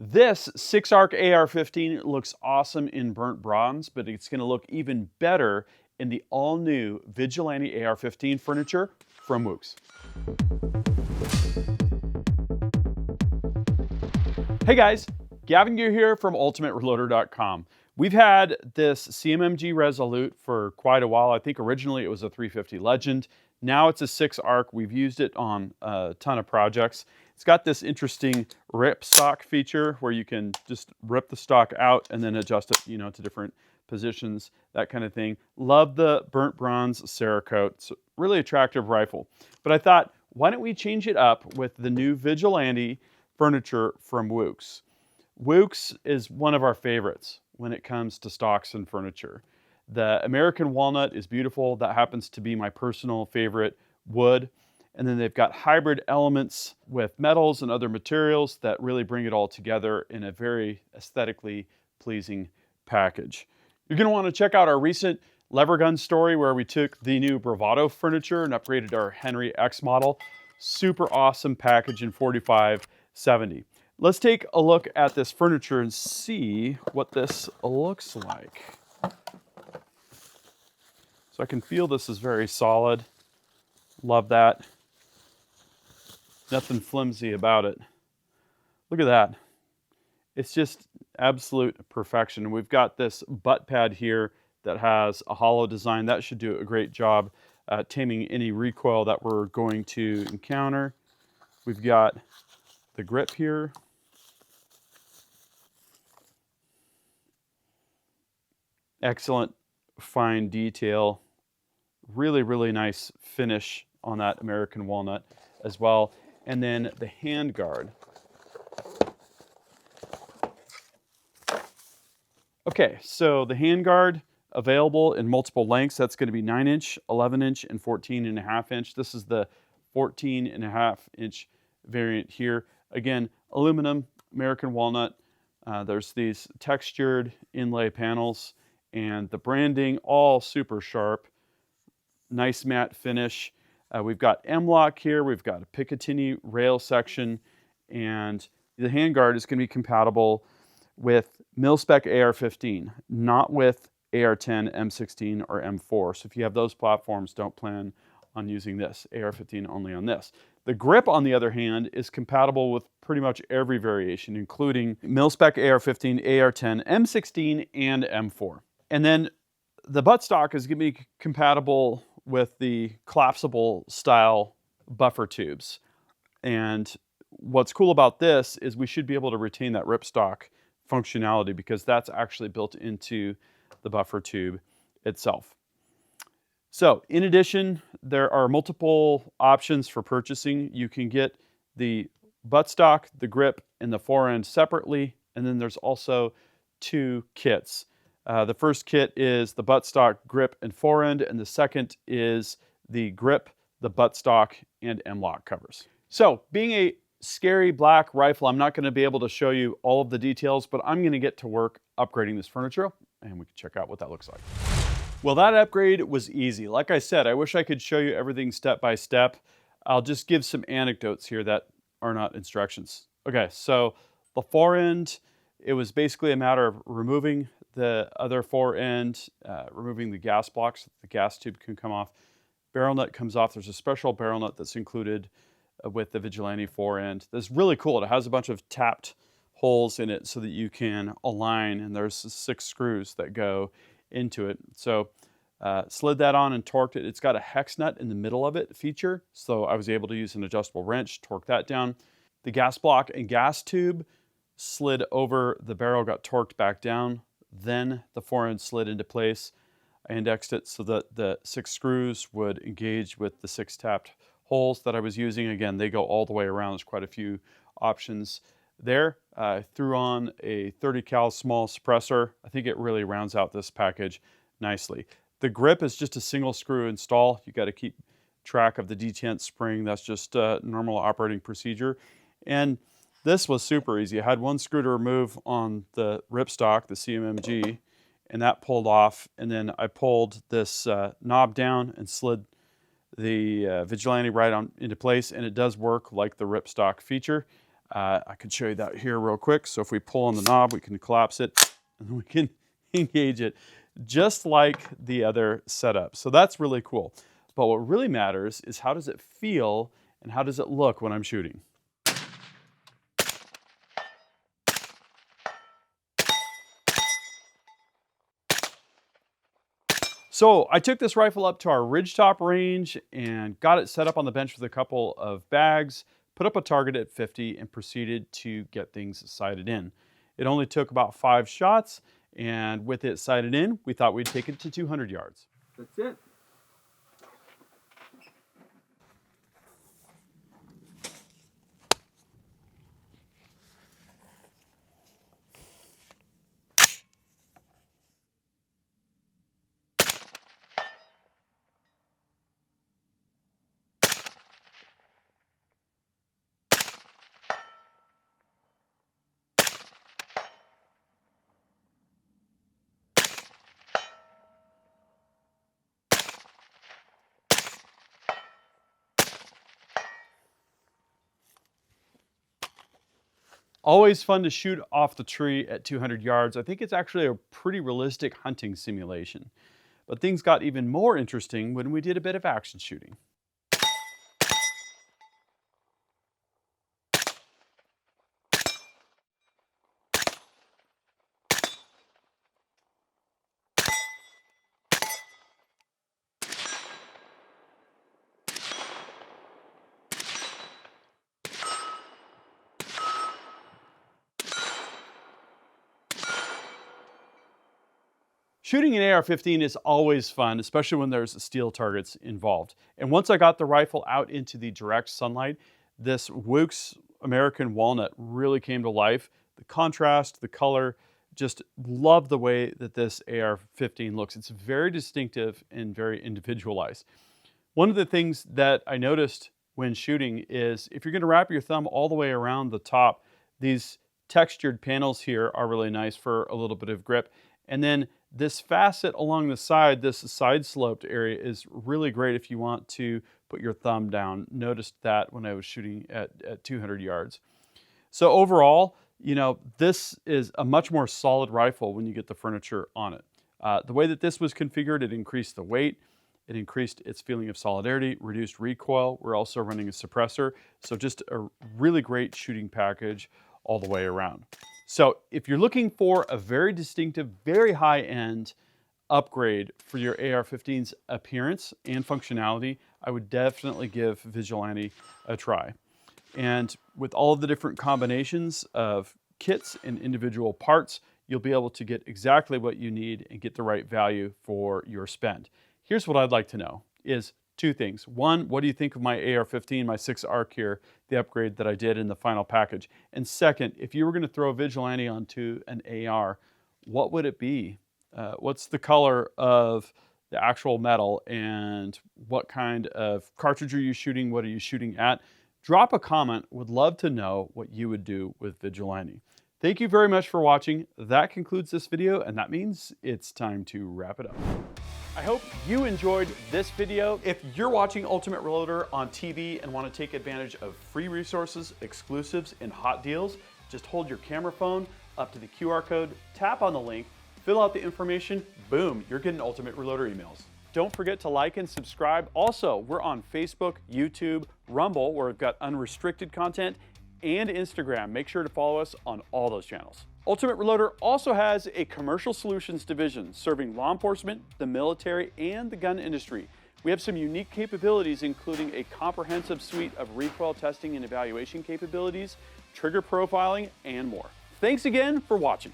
This 6-arc AR-15 looks awesome in burnt bronze, but it's going to look even better in the all-new Vigilante AR-15 furniture from WOOX. Hey guys, Gavin Gear here from UltimateReloader.com. We've had this CMMG Resolute for quite a while. I think originally it was a 350 Legend. Now it's a 6-arc. We've used it on a ton of projects. It's got this interesting rip stock feature where you can just rip the stock out and then adjust it, to different positions, that kind of thing. Love the burnt bronze Cerakote. It's a really attractive rifle. But I thought, why don't we change it up with the new Vigilante furniture from WOOX? WOOX is one of our favorites when it comes to stocks and furniture. The American walnut is beautiful. That happens to be my personal favorite wood. And then they've got hybrid elements with metals and other materials that really bring it all together in a very aesthetically pleasing package. You're going to want to check out our recent lever gun story where we took the new Bravado furniture and upgraded our Henry X model. Super awesome package in 4570. Let's take a look at this furniture and see what this looks like. So I can feel this is very solid. Love that. Nothing flimsy about it. Look at that. It's just absolute perfection. We've got this butt pad here that has a hollow design. That should do a great job taming any recoil that we're going to encounter. We've got the grip here. Excellent fine detail. Really, really nice finish on that American walnut as well. And then the handguard. Okay, so the handguard available in multiple lengths. That's going to be 9-inch, 11-inch, and 14.5-inch. This is the 14.5-inch variant here. Again, aluminum, American walnut. There's these textured inlay panels and the branding all super sharp. Nice matte finish. We've got M-lock here. We've got a Picatinny rail section, and the handguard is going to be compatible with mil-spec AR-15, not with AR-10, M16, or M4. So if you have those platforms, don't plan on using this. AR-15 only on this. The grip, on the other hand, is compatible with pretty much every variation, including mil-spec AR-15, AR-10, M16, and M4. And then the buttstock is going to be compatible with the collapsible style buffer tubes. And what's cool about this is we should be able to retain that ripstock functionality because that's actually built into the buffer tube itself. So in addition, there are multiple options for purchasing. You can get the buttstock, the grip, and the forend separately. And then there's also 2 kits. The first kit is the buttstock, grip, and forend, and the second is the grip, the buttstock, and M-lock covers. So, being a scary black rifle, I'm not going to be able to show you all of the details, but I'm going to get to work upgrading this furniture, and we can check out what that looks like. Well, that upgrade was easy. Like I said, I wish I could show you everything step by step. I'll just give some anecdotes here that are not instructions. Okay, so the forend, it was basically a matter of removing the other forend, removing the gas blocks so the gas tube can come off. Barrel nut comes off. There's a special barrel nut that's included with the Vigilante forend. That's really cool. It has a bunch of tapped holes in it so that you can align, and there's 6 screws that go into it. So slid that on and torqued it. It's got a hex nut in the middle of it feature, so I was able to use an adjustable wrench, torque that down. The gas block and gas tube slid over the barrel, got torqued back down. Then the forend slid into place. I indexed it so that the 6 screws would engage with the 6 tapped holes that I was using. Again, they go all the way around. There's quite a few options there. I threw on a 30 cal small suppressor. I think it really rounds out this package nicely. The grip is just a single screw install. You got to keep track of the detent spring. That's just a normal operating procedure. And this was super easy. I had 1 screw to remove on the ripstock, the CMMG, and that pulled off. And then I pulled this knob down and slid the Vigilante right on into place, and it does work like the ripstock feature. I could show you that here real quick. So if we pull on the knob, we can collapse it and we can engage it just like the other setup. So that's really cool. But what really matters is how does it feel and how does it look when I'm shooting? So I took this rifle up to our ridgetop range and got it set up on the bench with a couple of bags, put up a target at 50 and proceeded to get things sighted in. It only took about 5 shots, and with it sighted in, we thought we'd take it to 200 yards. That's it. Always fun to shoot off the tree at 200 yards. I think it's actually a pretty realistic hunting simulation. But things got even more interesting when we did a bit of action shooting. Shooting an AR-15 is always fun, especially when there's steel targets involved. And once I got the rifle out into the direct sunlight, this WOOX American Walnut really came to life. The contrast, the color, just love the way that this AR-15 looks. It's very distinctive and very individualized. One of the things that I noticed when shooting is if you're going to wrap your thumb all the way around the top, these textured panels here are really nice for a little bit of grip. And then this facet along the side, this side sloped area is really great if you want to put your thumb down. Noticed that when I was shooting at 200 yards. So overall, you know, this is a much more solid rifle when you get the furniture on it. The way that this was configured, it increased the weight, it increased its feeling of solidarity, reduced recoil. We're also running a suppressor. So just a really great shooting package all the way around. So if you're looking for a very distinctive, very high-end upgrade for your AR-15's appearance and functionality, I would definitely give Vigilante a try. And with all of the different combinations of kits and individual parts, you'll be able to get exactly what you need and get the right value for your spend. Here's what I'd like to know is 2 things. One, what do you think of my AR-15, my 6 ARC here, the upgrade that I did in the final package? And second, if you were going to throw a Vigilante onto an AR, what would it be? What's the color of the actual metal and what kind of cartridge are you shooting? What are you shooting at? Drop a comment. Would love to know what you would do with Vigilante. Thank you very much for watching. That concludes this video, and that means it's time to wrap it up. I hope you enjoyed this video. If you're watching Ultimate Reloader on TV and want to take advantage of free resources, exclusives, and hot deals, just hold your camera phone up to the QR code, tap on the link, fill out the information, boom, you're getting Ultimate Reloader emails. Don't forget to like and subscribe. Also, we're on Facebook, YouTube, Rumble, where we've got unrestricted content, and Instagram. Make sure to follow us on all those channels. Ultimate Reloader also has a commercial solutions division serving law enforcement, the military, and the gun industry. We have some unique capabilities, including a comprehensive suite of recoil testing and evaluation capabilities, trigger profiling, and more. Thanks again for watching.